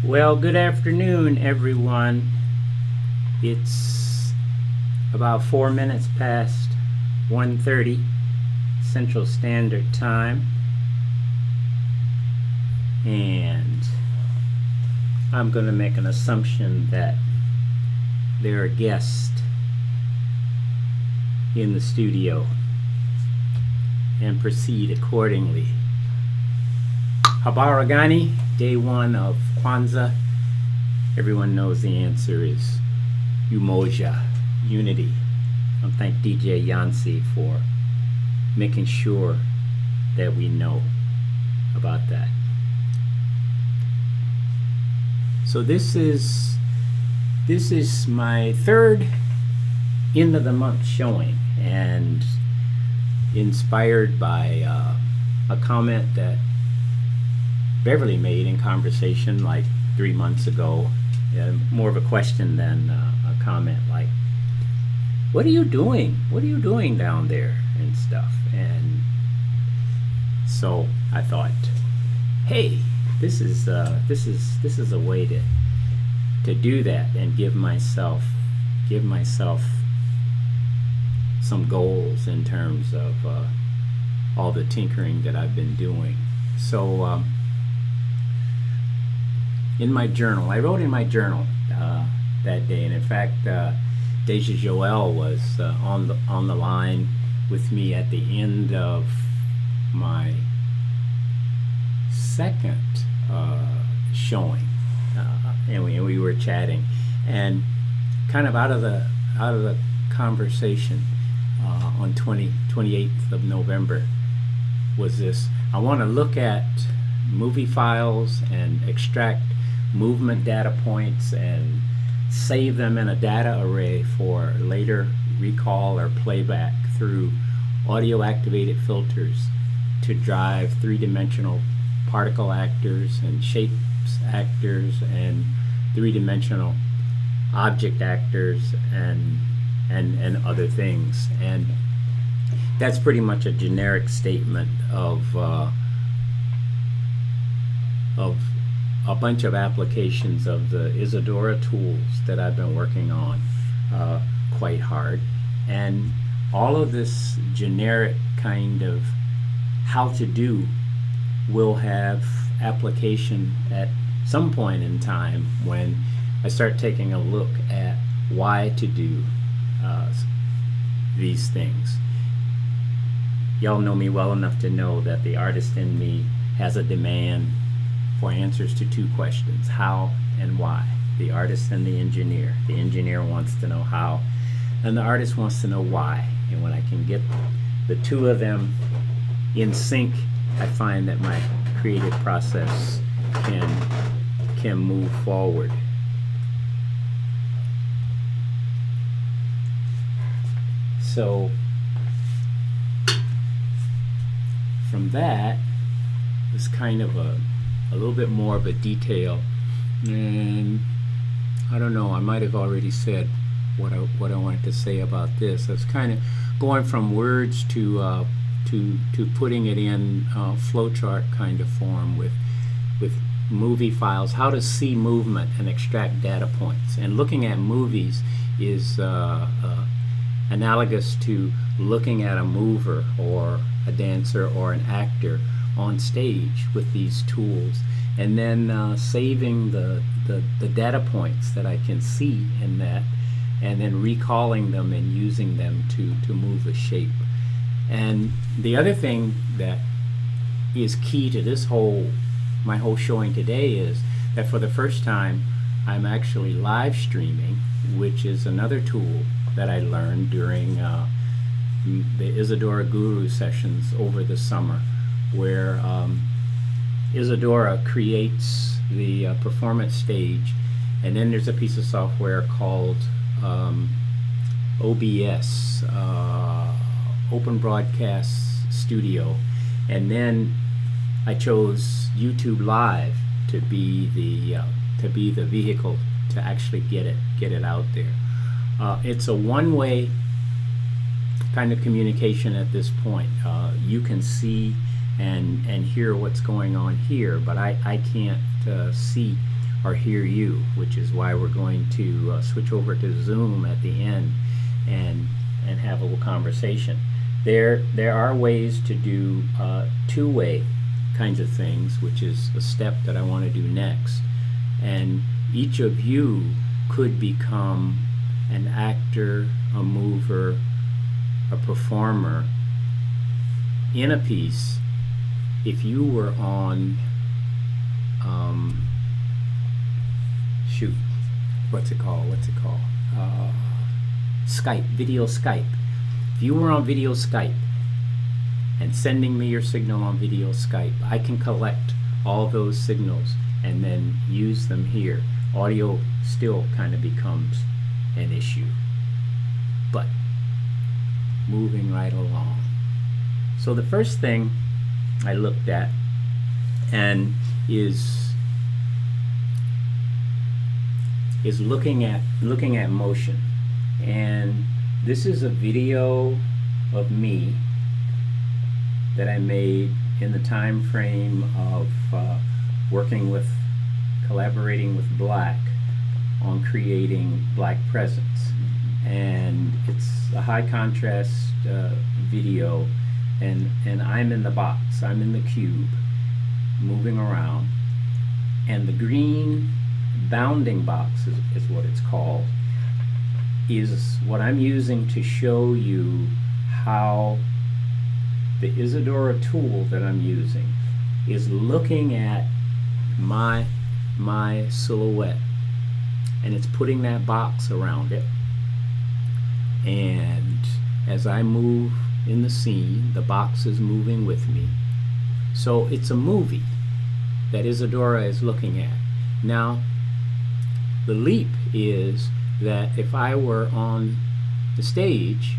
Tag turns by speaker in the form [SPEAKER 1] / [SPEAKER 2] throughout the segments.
[SPEAKER 1] Well, good afternoon, everyone. It's about 4 minutes past 1:30 Central Standard Time, and I'm going to make an assumption that there are guests in the studio and proceed accordingly. Habaragani, day one of Kwanzaa. Everyone knows the answer is Umoja, unity. I thank DJ Yancy for making sure that we know about that. So this is my third end of the month showing, and inspired by a comment that Beverly made in conversation like 3 months ago. More of a question than a comment, like, what are you doing? What are you doing down there and stuff? And so I thought, hey, this is a way to do that and give myself some goals in terms of all the tinkering that I've been doing. So in my journal, I wrote in my journal that day, and in fact, Deja Joel was on the line with me at the end of my second showing, and we were chatting, and kind of out of the conversation on 28th of November was this: I want to look at movie files and extract movement data points and save them in a data array for later recall or playback through audio activated filters to drive three-dimensional particle actors and shapes actors and three-dimensional object actors and other things. And that's pretty much a generic statement of a bunch of applications of the Isadora tools that I've been working on quite hard. And all of this generic kind of how to do will have application at some point in time when I start taking a look at why to do these things. Y'all know me well enough to know that the artist in me has a demand for answers to two questions: how and why. The artist and the engineer. The engineer wants to know how, and the artist wants to know why. And when I can get the two of them in sync, I find that my creative process can move forward. So from that, it's kind of a little bit more of a detail, and I don't know, I might have already said what I wanted to say about this. It's kind of going from words to putting it in flowchart kind of form with movie files, how to see movement and extract data points. And looking at movies is analogous to looking at a mover or a dancer or an actor on stage with these tools, and then saving the data points that I can see in that, and then recalling them and using them to move a shape. And the other thing that is key to my whole showing today is that for the first time I'm actually live streaming, which is another tool that I learned during the Isadora Guru sessions over the summer, where Isadora creates the performance stage, and then there's a piece of software called OBS, Open Broadcast Studio, and then I chose YouTube Live to be the vehicle to actually get it out there. It's a one-way kind of communication at this point. You can see and hear what's going on here, but I can't see or hear you, which is why we're going to switch over to Zoom at the end and have a little conversation. There are ways to do two-way kinds of things, which is a step that I want to do next. And each of you could become an actor, a mover, a performer in a piece if you were on shoot, what's it called? Skype, video Skype. If you were on video Skype and sending me your signal on video Skype, I can collect all those signals and then use them here. Audio still kind of becomes an issue, but moving right along. So the first thing I looked at and is looking at motion. And this is a video of me that I made in the time frame of collaborating with Black on creating Black presence. And it's a high contrast video, and I'm in the box, I'm in the cube, moving around, and the green bounding box is what it's called, is what I'm using to show you how the Isadora tool that I'm using is looking at my silhouette, and it's putting that box around it. And as I move in the scene, the box is moving with me. So it's a movie that Isadora is looking at. Now, the leap is that if I were on the stage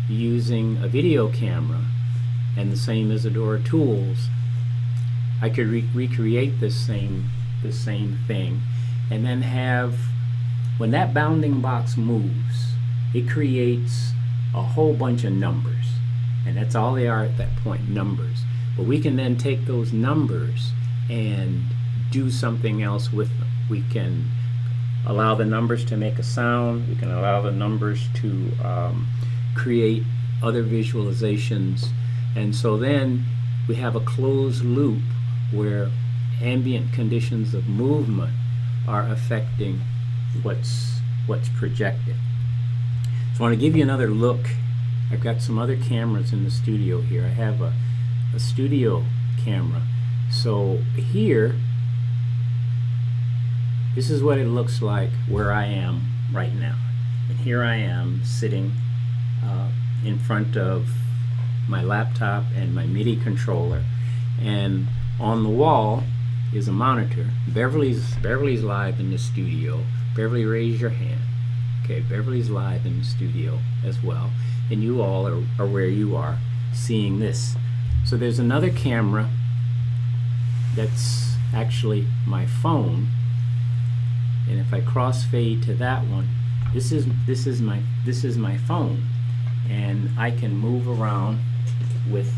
[SPEAKER 1] using a video camera and the same Isadora tools, I could recreate this same thing, and then have, when that bounding box moves, it creates a whole bunch of numbers, and that's all they are at that point, numbers. But we can then take those numbers and do something else with them. We can allow the numbers to make a sound. We can allow the numbers to create other visualizations. And so then we have a closed loop where ambient conditions of movement are affecting what's projected. So I want to give you another look. I've got some other cameras in the studio here. I have a studio camera. So here, this is what it looks like where I am right now. And here I am sitting in front of my laptop and my MIDI controller. And on the wall is a monitor. Beverly's live in the studio. Beverly, raise your hand. Okay, Beverly's live in the studio as well. And you all are where you are seeing this. So there's another camera that's actually my phone. And if I crossfade to that one, this is my phone, and I can move around with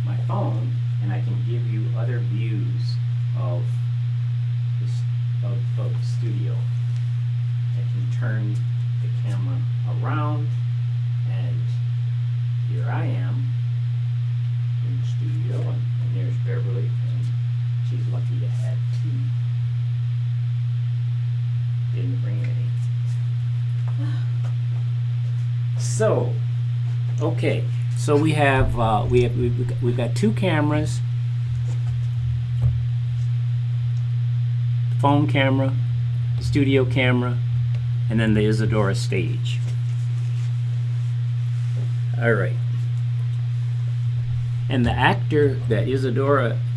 [SPEAKER 1] my phone, and I can give you other views of the studio. I can turn the camera around, and here I am in the studio, and there's Beverly, and she's lucky to have tea. Didn't bring any. So, okay. So we have we've got two cameras. The phone camera, the studio camera, and then the Isadora stage. All right. And the actor that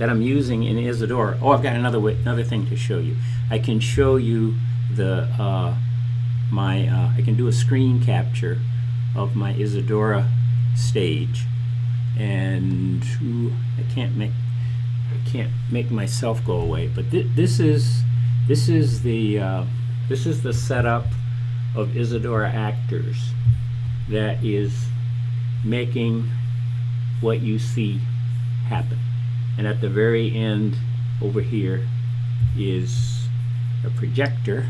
[SPEAKER 1] I'm using in Isadora. Oh, I've got another thing to show you. I can show you I can do a screen capture of my Isadora stage, and I can't make myself go away. But this is the setup of Isadora actors that is making what you see happen. And at the very end, over here is a projector,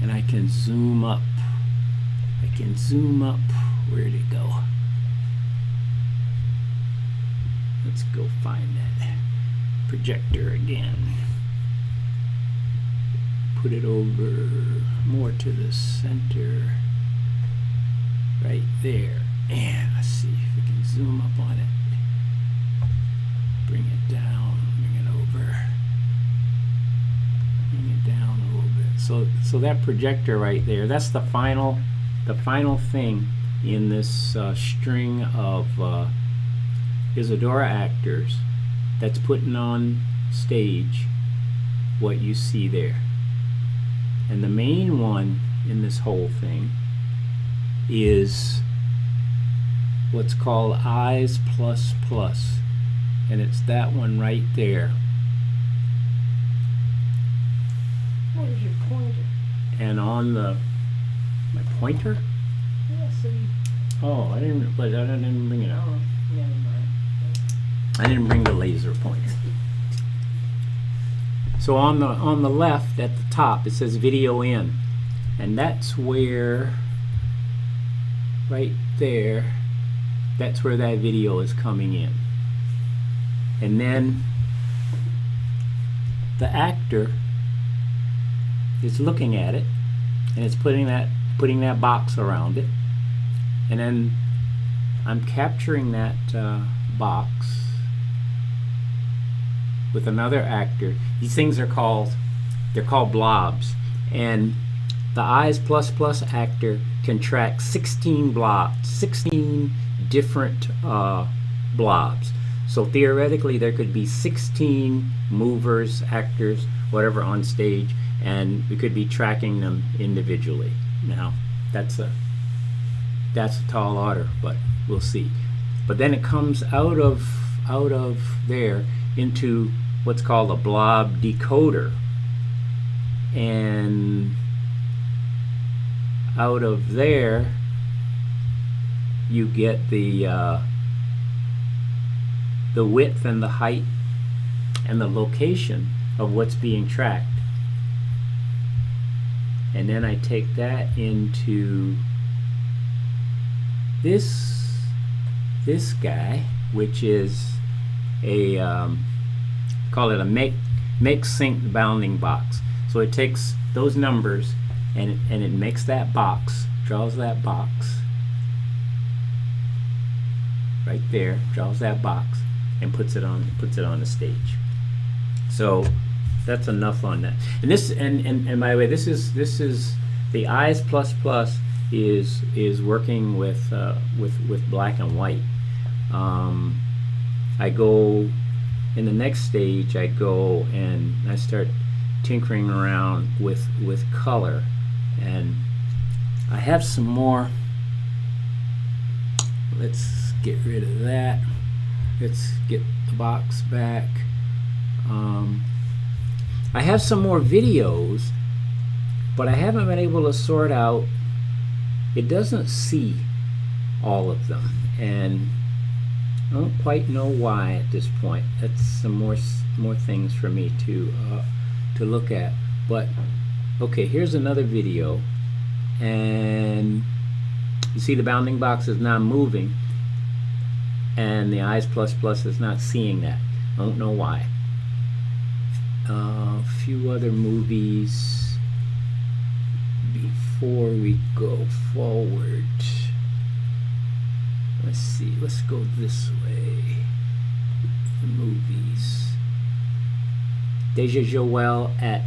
[SPEAKER 1] and I can zoom up. I can zoom up. Where'd it go? Let's go find that projector again. Put it over more to the center, right there. And let's see if we can zoom up on it. Bring it down, bring it over, bring it down a little bit. So that projector right there, that's the final thing in this string of Isadora actors that's putting on stage what you see there. And the main one in this whole thing is what's called Eyes Plus Plus, and it's that one right there.
[SPEAKER 2] Where's your pointer?
[SPEAKER 1] And on my pointer?
[SPEAKER 2] Yeah, so you...
[SPEAKER 1] Oh, I didn't bring it out.
[SPEAKER 2] Oh, never mind.
[SPEAKER 1] I didn't bring the laser pointer. So on the left at the top it says video in, and that's where, right there, that's where that video is coming in. And then the actor is looking at it, and it's putting that box around it, and then I'm capturing that box with another actor. These things are called blobs, and the Eyes Plus Plus actor can track 16 blobs, 16 different blobs. So theoretically there could be 16 movers, actors, whatever on stage, and we could be tracking them individually. Now that's a tall order, but we'll see. But then it comes out of there into what's called a blob decoder, and out of there you get the width and the height and the location of what's being tracked. And then I take that into this guy, which is a call it a make sync bounding box. So it takes those numbers and it makes that box, draws that box right there, draws that box and puts it on the stage. So that's enough on that. And this and by the way, this is the Eyes Plus Plus is working with black and white. I go in the next stage, I go and I start tinkering around with color, and I have some more. Let's get rid of that. Let's get the box back. I have some more videos, but I haven't been able to sort out. It doesn't see all of them, and I don't quite know why at this point. That's some more things for me to look at. But okay, here's another video, and you see the bounding box is not moving, and the Eyes Plus Plus is not seeing that. I don't know why. A few other movies before we go forward. Let's see, let's go this way. The movies. Deja Joel at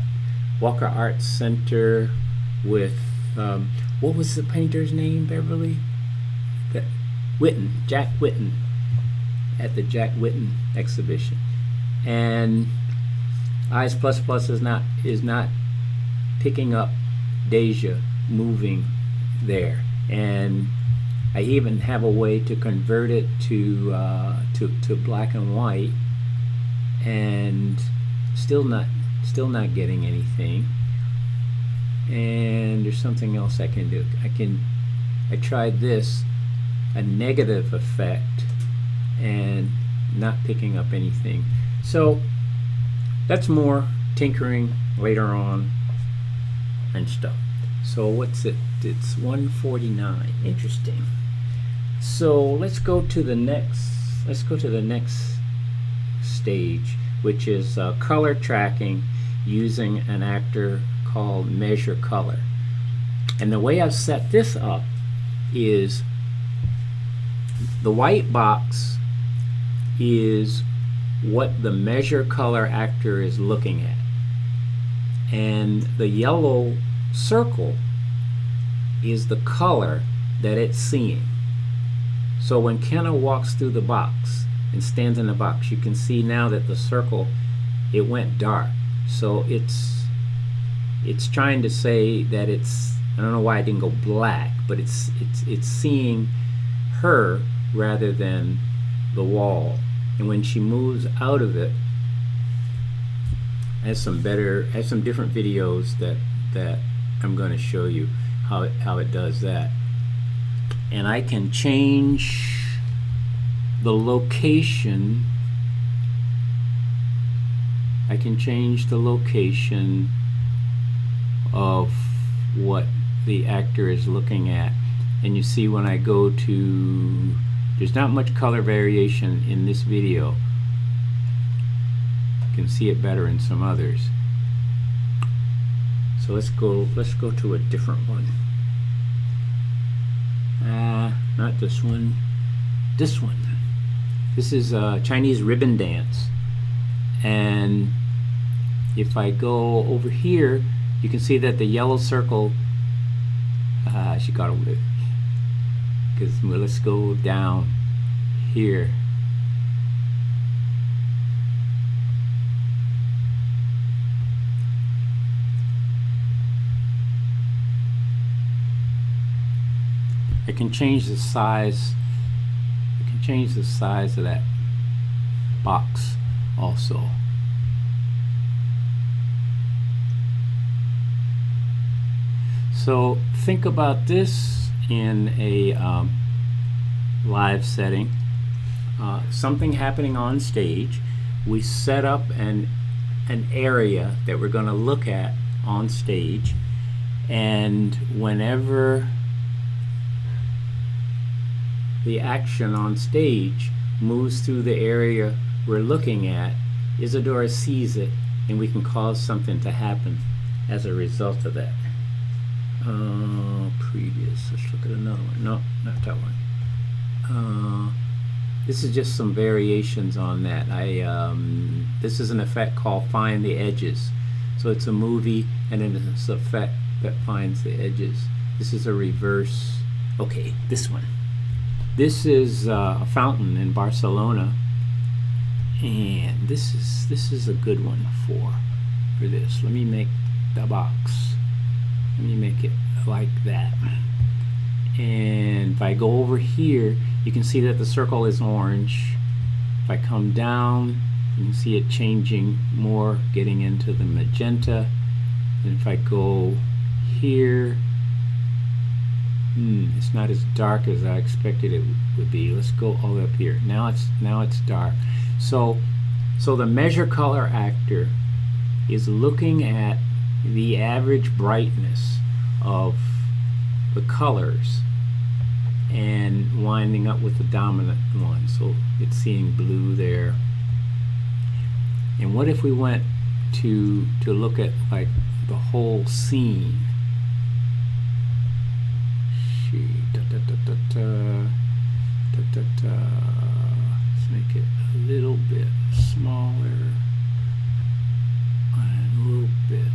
[SPEAKER 1] Walker Arts Center with what was the painter's name, Beverly? Jack Whitten, at the Jack Whitten exhibition. And Eyes Plus Plus is not picking up Deja moving there, and I even have a way to convert it to black and white, and still not getting anything. And there's something else I can do. I tried this, a negative effect, and not picking up anything. So that's more tinkering later on and stuff. So what's it? It's 149. Interesting. So let's go to the next. Let's go to the next stage, which is color tracking using an actor called Measure Color. And the way I've set this up is the white box is what the Measure Color actor is looking at, and the yellow circle is the color that it's seeing. So when Kenna walks through the box and stands in the box, you can see now that the circle, it went dark. So it's trying to say that it's, I don't know why it didn't go black, but it's seeing her rather than the wall. And when she moves out of it, I have some different videos that I'm going to show you how it does that. And I can change the location. I can change the location of what the actor is looking at. And you see when I go to, there's not much color variation in this video. You can see it better in some others. So let's go to a different one. Not this one. This one. This is a Chinese ribbon dance. And if I go over here, you can see that the yellow circle, she got away. Because let's go down here. I can change the size. I can change the size of that box also. So think about this in a live setting. Something happening on stage. We set up an area that we're going to look at on stage, and whenever the action on stage moves through the area we're looking at, Isadora sees it, and we can cause something to happen as a result of that. Previous. Let's look at another one. No, not that one. This is just some variations on that. This is an effect called Find the Edges. So it's a movie, and then it's an effect that finds the edges. This is a reverse. Okay, this one. This is a fountain in Barcelona, and this is a good one for this. Let me make the box. Let me make it like that. And if I go over here, you can see that the circle is orange. If I come down, you can see it changing more, getting into the magenta. And if I go here, it's not as dark as I expected it would be. Let's go all the way up here. Now it's dark. So the Measure Color actor is looking at the average brightness of the colors and winding up with the dominant one. So it's seeing blue there. And what if we went to look at like the whole scene? Let's make it a little bit smaller and a little bit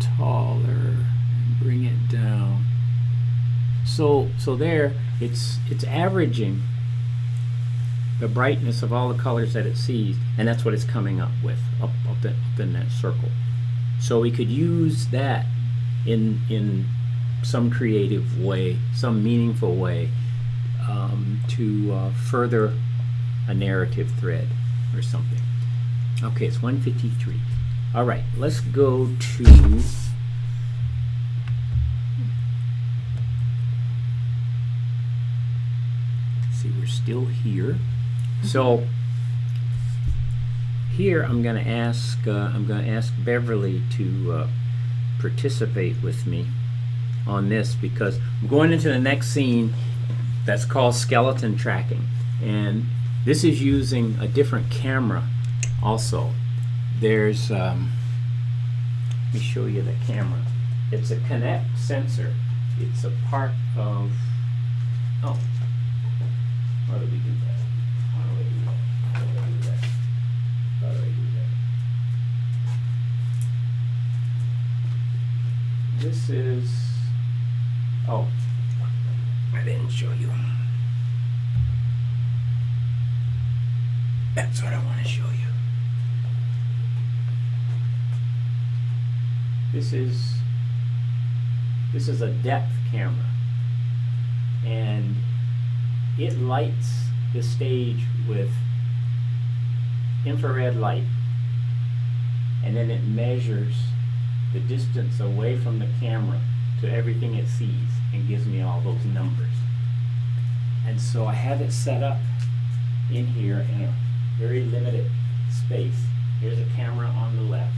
[SPEAKER 1] taller and bring it down. So there it's averaging the brightness of all the colors that it sees, and that's what it's coming up with up in that circle. So we could use that in some creative way, some meaningful way, to further a narrative thread or something. Okay, it's 1:53. All right, let's go to see, we're still here. So here I'm going to ask Beverly to participate with me on this, because I'm going into the next scene that's called skeleton tracking, and this is using a different camera also. There's let me show you the camera. It's a Connect sensor. It's a part of, oh, how do we do that? How do I do that? How do I do that? How do I do that? This is, oh, I didn't show you. That's what I want to show you. This is a depth camera, and it lights the stage with infrared light, and then it measures the distance away from the camera to everything it sees and gives me all those numbers. And so I have it set up in here in a very limited space. Here's a camera on the left,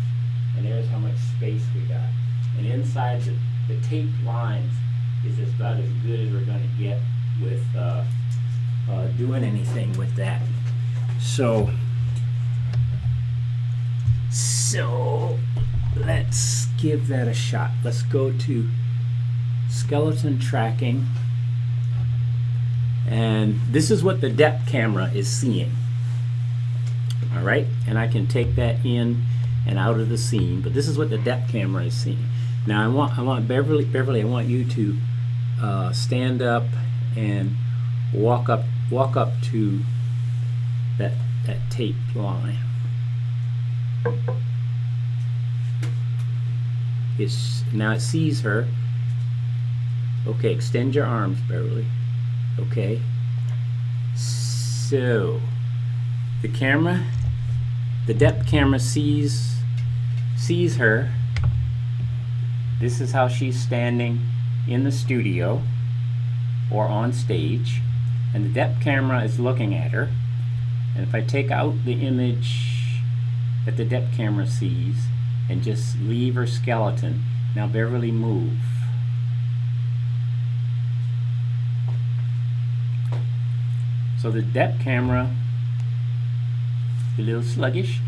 [SPEAKER 1] and there's how much space we got. And inside the taped lines is about as good as we're going to get with doing anything with that. So let's give that a shot. Let's go to skeleton tracking, and this is what the depth camera is seeing. All right, and I can take that in and out of the scene, but this is what the depth camera is seeing. Now I want Beverly, I want you to stand up and walk up to that taped line. Now it sees her. Okay, extend your arms, Beverly. Okay. So the camera, the depth camera sees her. This is how she's standing in the studio or on stage, and the depth camera is looking at her. And if I take out the image that the depth camera sees and just leave her skeleton, now Beverly, move. So the depth camera is a little sluggish,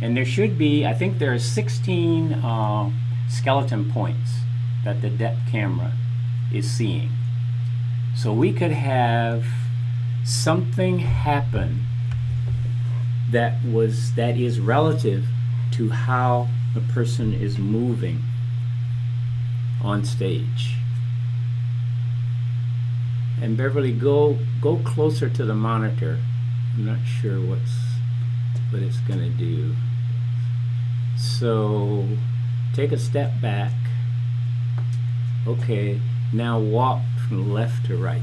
[SPEAKER 1] and there should be, I think there are 16 skeleton points that the depth camera is seeing. So we could have something happen that is relative to how the person is moving on stage. And Beverly, go closer to the monitor. I'm not sure what it's gonna do. So take a step back. Okay, now walk from left to right.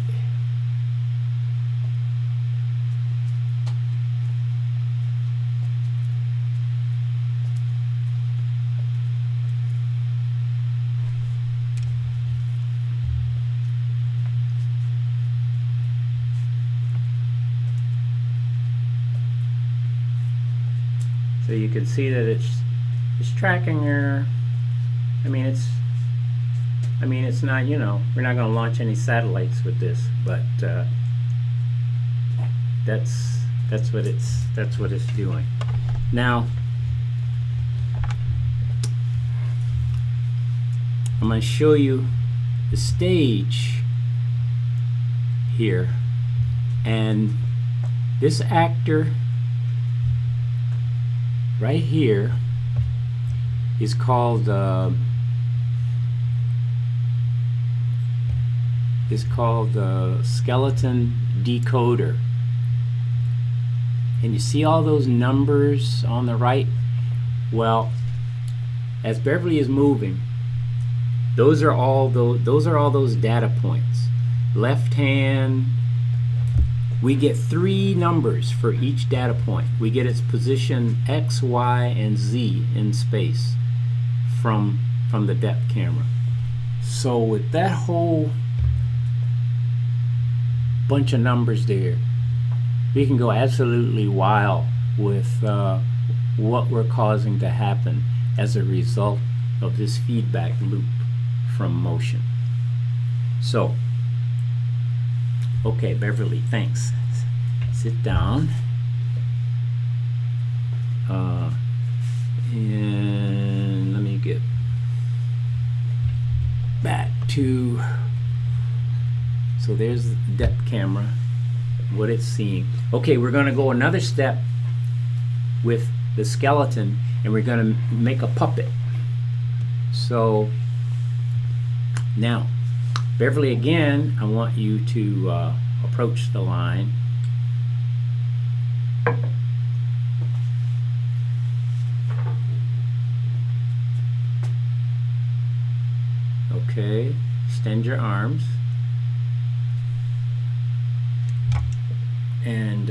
[SPEAKER 1] So you can see that it's tracking her. I mean, it's not, you know, we're not going to launch any satellites with this, but that's what it's doing. Now I'm going to show you the stage here, and this actor right here is called skeleton decoder. And you see all those numbers on the right? Well, as Beverly is moving, those are all those data points. Left hand, we get 3 numbers for each data point. We get its position X, Y, and Z in space from the depth camera. So with that whole bunch of numbers there, we can go absolutely wild with what we're causing to happen as a result of this feedback loop from motion. So, okay, Beverly, thanks. Sit down. And let me get back to, so there's the depth camera, what it's seeing. Okay, we're going to go another step with the skeleton, and we're going to make a puppet. So now, Beverly, again, I want you to approach the line. Okay, extend your arms and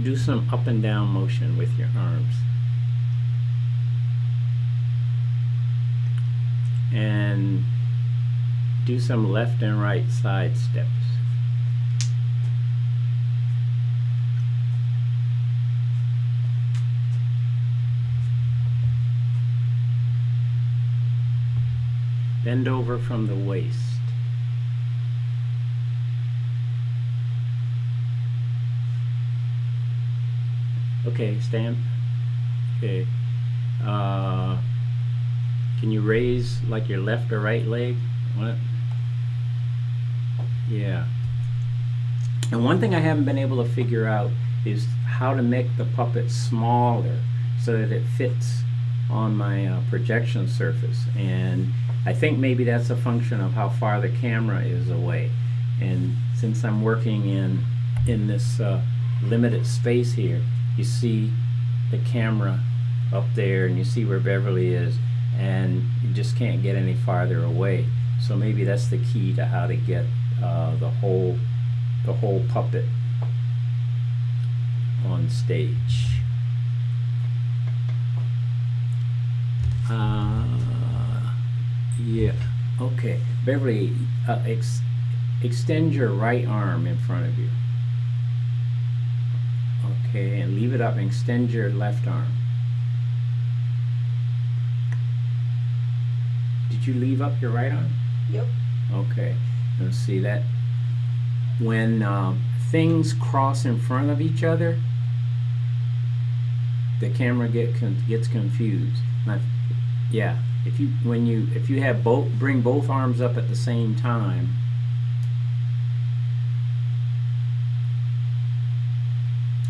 [SPEAKER 1] do some up and down motion with your arms. And do some left and right side steps. Bend over from the waist. Okay, stand. Okay. Can you raise like your left or right leg? What? Yeah. And one thing I haven't been able to figure out is how to make the puppet smaller so that it fits on my projection surface. And I think maybe that's a function of how far the camera is away. And since I'm working in this limited space here, you see the camera up there and you see where Beverly is, and you just can't get any farther away. So maybe that's the key to how to get the whole puppet on stage. Yeah, okay. Beverly, extend your right arm in front of you. Okay, and leave it up and extend your left arm. Did you leave up your right arm?
[SPEAKER 2] Yep.
[SPEAKER 1] Okay, let's see that. When things cross in front of each other, the camera gets confused. Now, yeah, if you have bring both arms up at the same time,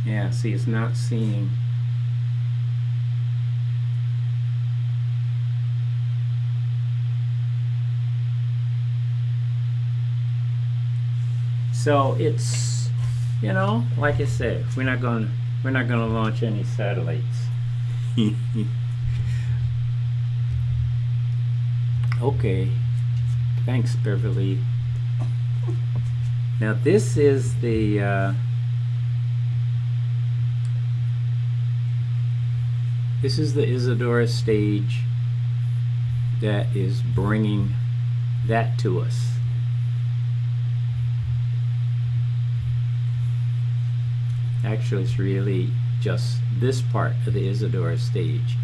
[SPEAKER 1] yeah, see, it's not seeing. So it's, you know, like I said, we're not gonna launch any satellites. Okay, thanks, Beverly. Now this is the Isadora stage that is bringing that to us. Actually, it's really just this part of the Isadora stage.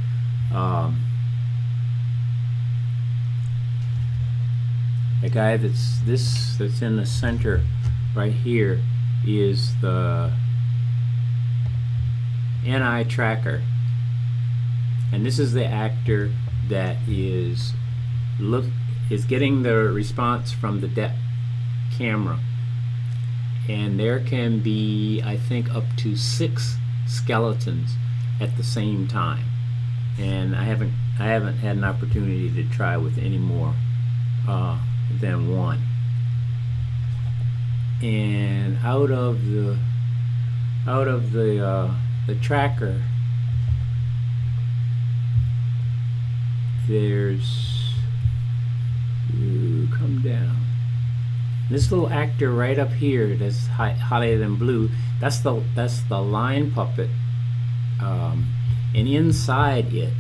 [SPEAKER 1] The guy that's in the center right here is the NI tracker, and this is the actor that is getting the response from the depth camera. And there can be, I think, up to 6 skeletons at the same time. And I haven't had an opportunity to try with any more than one. And out of the tracker, there's, come down. This little actor right up here that's highlighted in blue, that's the line puppet, and inside it,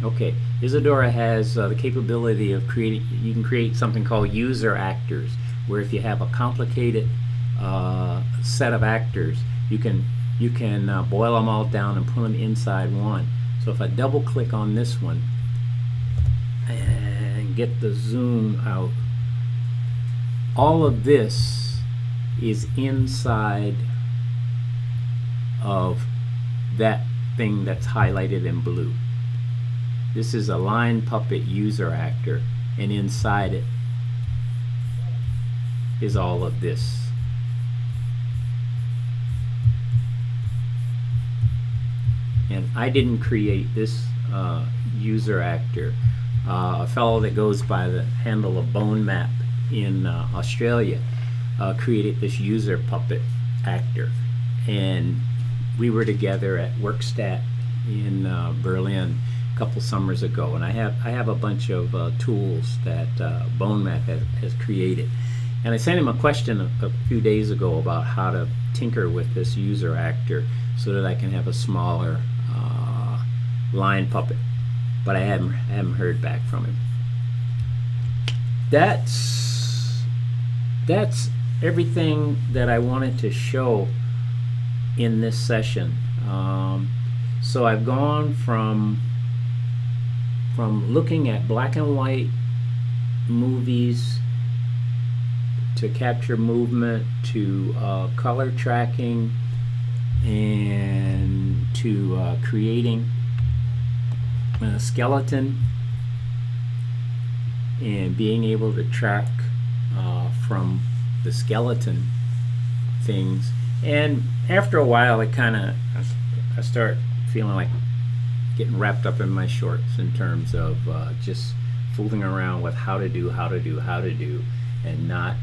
[SPEAKER 1] okay, Isadora has the capability of creating. You can create something called user actors, where if you have a complicated set of actors, you can you can boil them all down and put them inside one. So if I double click on this one and get the zoom out, all of this is inside of that thing that's highlighted in blue. This is a line puppet user actor, and inside it is all of this. And I didn't create this user actor. A fellow that goes by the handle of Bone Map in Australia created this user puppet actor, and we were together at Workstat in Berlin a couple summers ago, and I have a bunch of tools that Bone Map has created, and I sent him a question a few days ago about how to tinker with this user actor so that I can have a smaller line puppet, but I haven't heard back from him. That's everything that I wanted to show in this session. So I've gone from looking at black and white movies to capture movement to color tracking and to creating a skeleton and being able to track from the skeleton things. And after a while, I start feeling like getting wrapped up in my shorts in terms of just fooling around with how to do, and not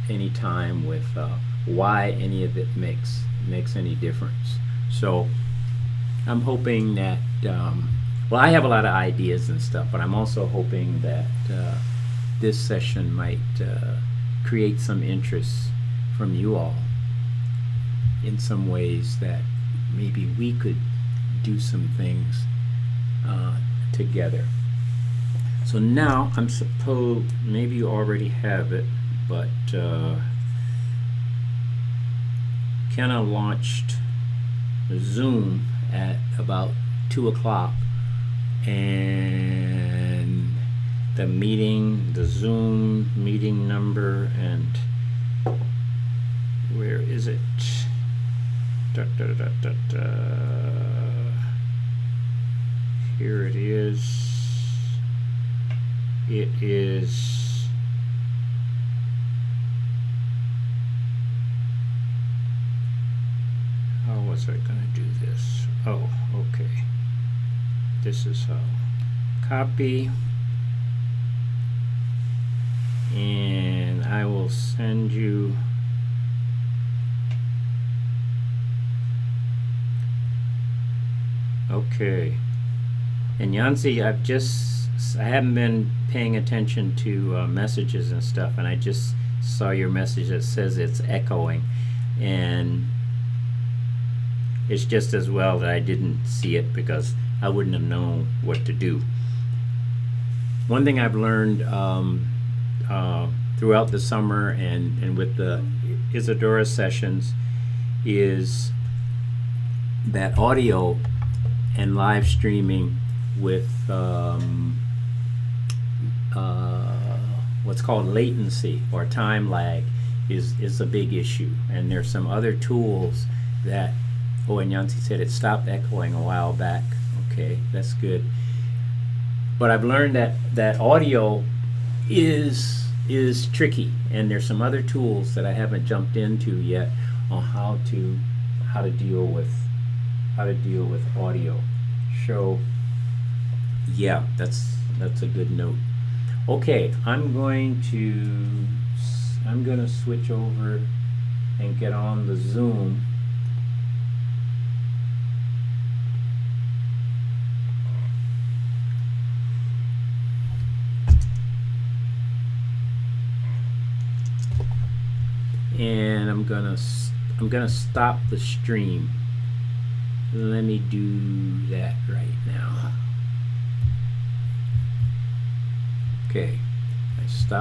[SPEAKER 1] any time with why any of it makes any difference. So I'm hoping that well, I have a lot of ideas and stuff, but I'm also hoping that this session might create some interest from you all in some ways, that maybe we could do some things together. So now I'm supposed, maybe you already have it, but Kenna launched Zoom at about 2 o'clock, and the Zoom meeting number, and where is it? Here it is. It is how was I going to do this? Oh, okay. This is how. Copy, and I will send you okay. And Yancy, I haven't been paying attention to messages and stuff, and I just saw your message that says it's echoing, and it's just as well that I didn't see it, because I wouldn't have known what to do. One thing I've learned throughout the summer and with the Isadora sessions is that audio and live streaming with what's called latency or time lag is a big issue. And there's some other tools that, and Yancy said it stopped echoing a while back. Okay, that's good. But I've learned that audio is tricky, and there's some other tools that I haven't jumped into yet on how to deal with audio. So yeah, that's a good note. Okay, I'm going to switch over and get on the Zoom. And I'm gonna stop the stream. Let me do that right now. Okay, I stop.